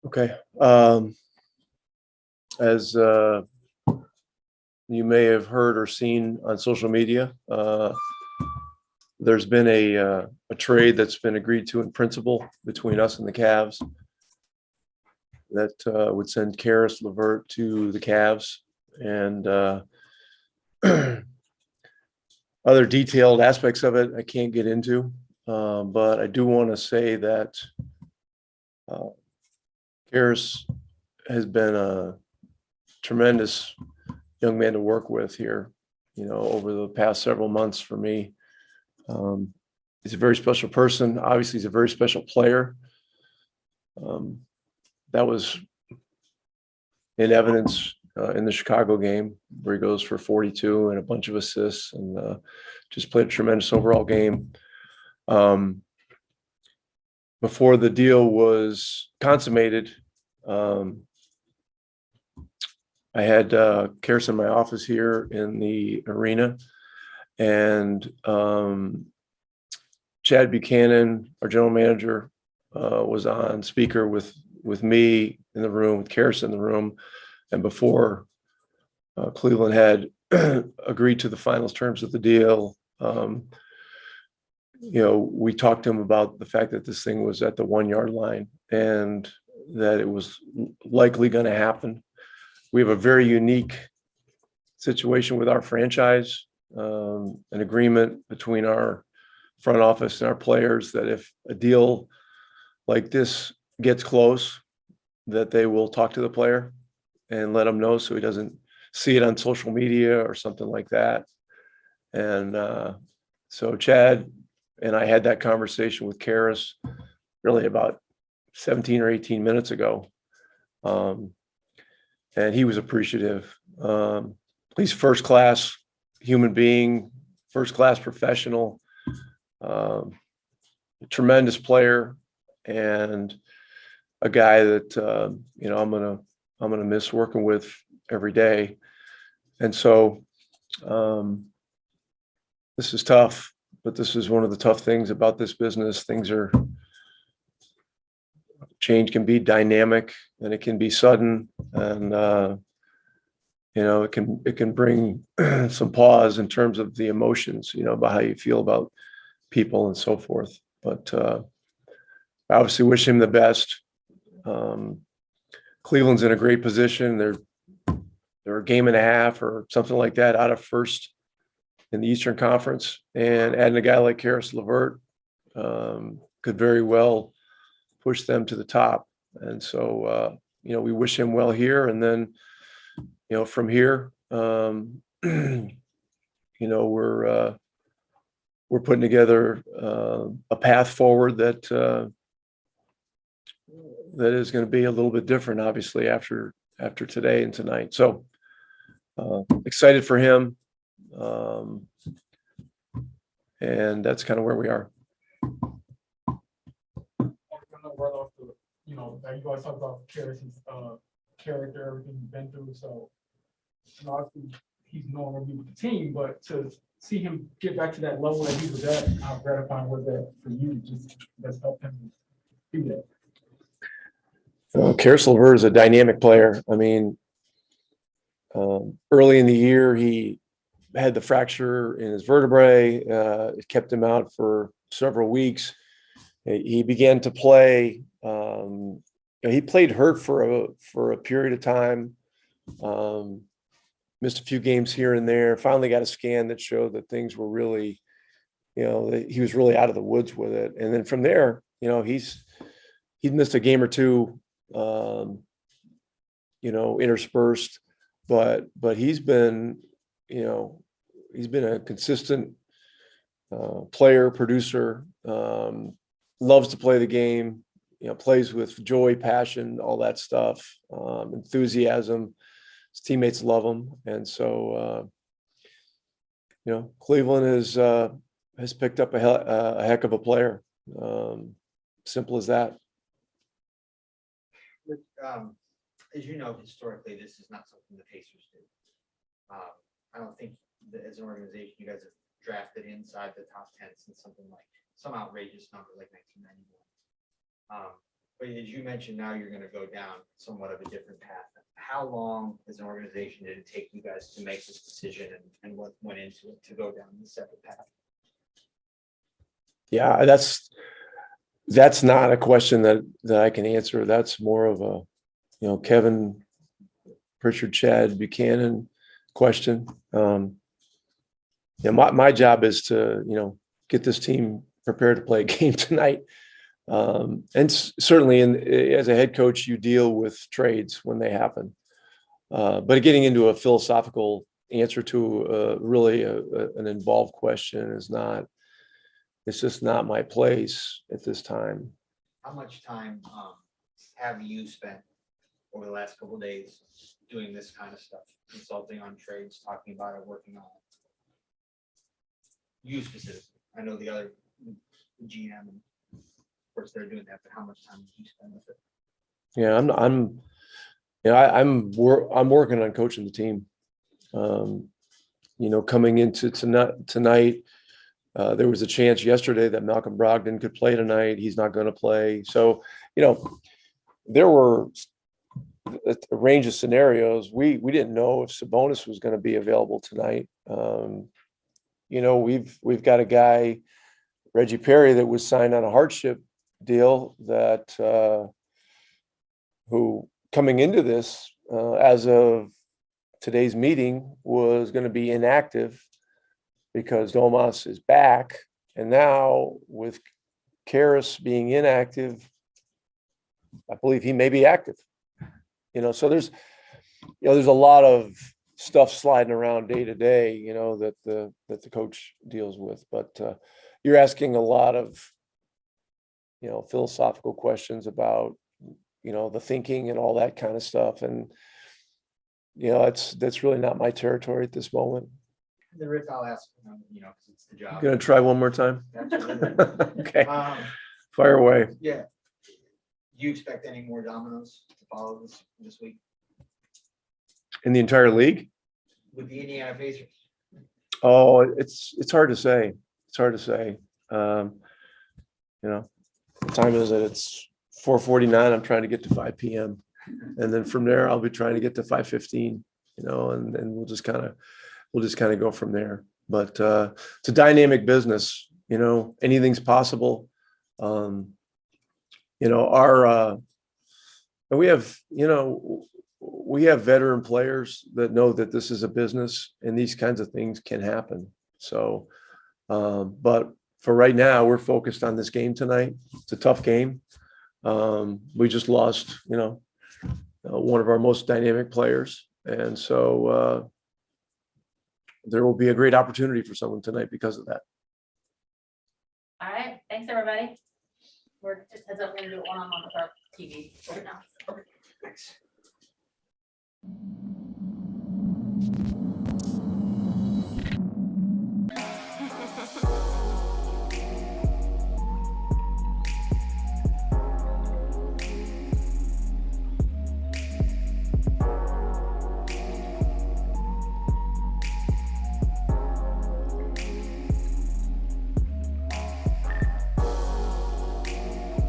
Okay. As you may have heard or seen on social media, there's been a trade that's been agreed to in principle between us and the Cavs that would send Caris LeVert to the Cavs, and other detailed aspects of it I can't get into, but I do want to say that Caris has been a tremendous young man to work with here, over the past several months for me. He's a very special person. Obviously, he's a very special player. That was in evidence in the Chicago game, where he goes for 42 and a bunch of assists, and just played a tremendous overall game. Before the deal was consummated, I had Caris in my office here in the arena, and Chad Buchanan, our general manager, was on speaker with me in the room, with Caris in the room, and before Cleveland had agreed to the final terms of the deal, we talked to him about the fact that this thing was at the 1 yard line and that it was likely going to happen. We have a very unique situation with our franchise, an agreement between our front office and our players that if a deal like this gets close, that they will talk to the player and let him know so he doesn't see it on social media or something like that. And so Chad and I had that conversation with Caris really about 17 or 18 minutes ago. And he was appreciative. He's first class human being, first class professional, tremendous player, and a guy that I'm gonna miss working with every day. And so this is tough, but this is one of the tough things about this business. Change can be dynamic and it can be sudden, and it can bring some pause in terms of the emotions, about how you feel about people and so forth. But I obviously wish him the best. Cleveland's in a great position. They're a game and a half or something like that out of first in the Eastern Conference, and adding a guy like Caris LeVert could very well push them to the top. And so, we wish him well here. And then, from here, we're putting together a path forward that is going to be a little bit different, obviously, after today and tonight. So excited for him. And that's kind of where we are. That you guys talk about Caris's character, everything he's been through. So, obviously, he's no longer be with the team, but to see him get back to that level that he was at, how gratifying was that for you? Just that's helped him do that. Caris LeVert is a dynamic player. I mean, early in the year, he had the fracture in his vertebrae. It kept him out for several weeks. He began to play. He played hurt for a period of time. Missed a few games here and there. Finally got a scan that showed that things were really, that he was really out of the woods with it. And then from there, he's missed a game or two, interspersed, but he's been a consistent player, producer. Loves to play the game, plays with joy, passion, all that stuff, enthusiasm. His teammates love him. And so, Cleveland has picked up a heck of a player. Simple as that. As you know, historically, this is not something the Pacers do. I don't think that as an organization, you guys have drafted inside the top 10 since something like some outrageous number like 1991. But as you mentioned, now you're gonna go down somewhat of a different path. How long as an organization did it take you guys to make this decision and what went into it to go down this separate path? Yeah, that's not a question that I can answer. That's more of a, Kevin, Pritchard, Chad Buchanan question. Yeah, my job is to, get this team prepared to play a game tonight. And certainly as a head coach, you deal with trades when they happen. But getting into a philosophical answer to really an involved question it's just not my place at this time. How much time have you spent over the last couple of days doing this kind of stuff, consulting on trades, talking about it, working on it? You specifically, I know the other GM, and of course they're doing that, but how much time did you spend with it? Yeah, I'm working on coaching the team. Coming into tonight, there was a chance yesterday that Malcolm Brogdon could play tonight. He's not going to play. So, there were a range of scenarios. We didn't know if Sabonis was going to be available tonight. We've got a guy, Reggie Perry, that was signed on a hardship deal that who coming into this as of today's meeting was going to be inactive because Domas is back. And now with Caris being inactive, I believe he may be active. So there's a lot of stuff sliding around day to day, that the coach deals with. But you're asking a lot of, philosophical questions about, the thinking and all that kind of stuff. And, that's really not my territory at this moment. The Rich, I'll ask, because it's the job. Gonna try one more time? Absolutely. Okay, fire away. Yeah. Do you expect any more dominoes to follow this week In the entire league? with the Indiana Pacers? Oh, it's hard to say. It's hard to say. What time is it? It's 4:49. I'm trying to get to 5 p.m. And then from there, I'll be trying to get to 5:15, and we'll just kind of go from there. But it's a dynamic business, anything's possible. And we have veteran players that know that this is a business and these kinds of things can happen. So, but for right now, we're focused on this game tonight. It's a tough game. We just lost, one of our most dynamic players. And so there will be a great opportunity for someone tonight because of that. All right, thanks, everybody. We're just heads up, we're gonna do it one-on-one with our TV right now.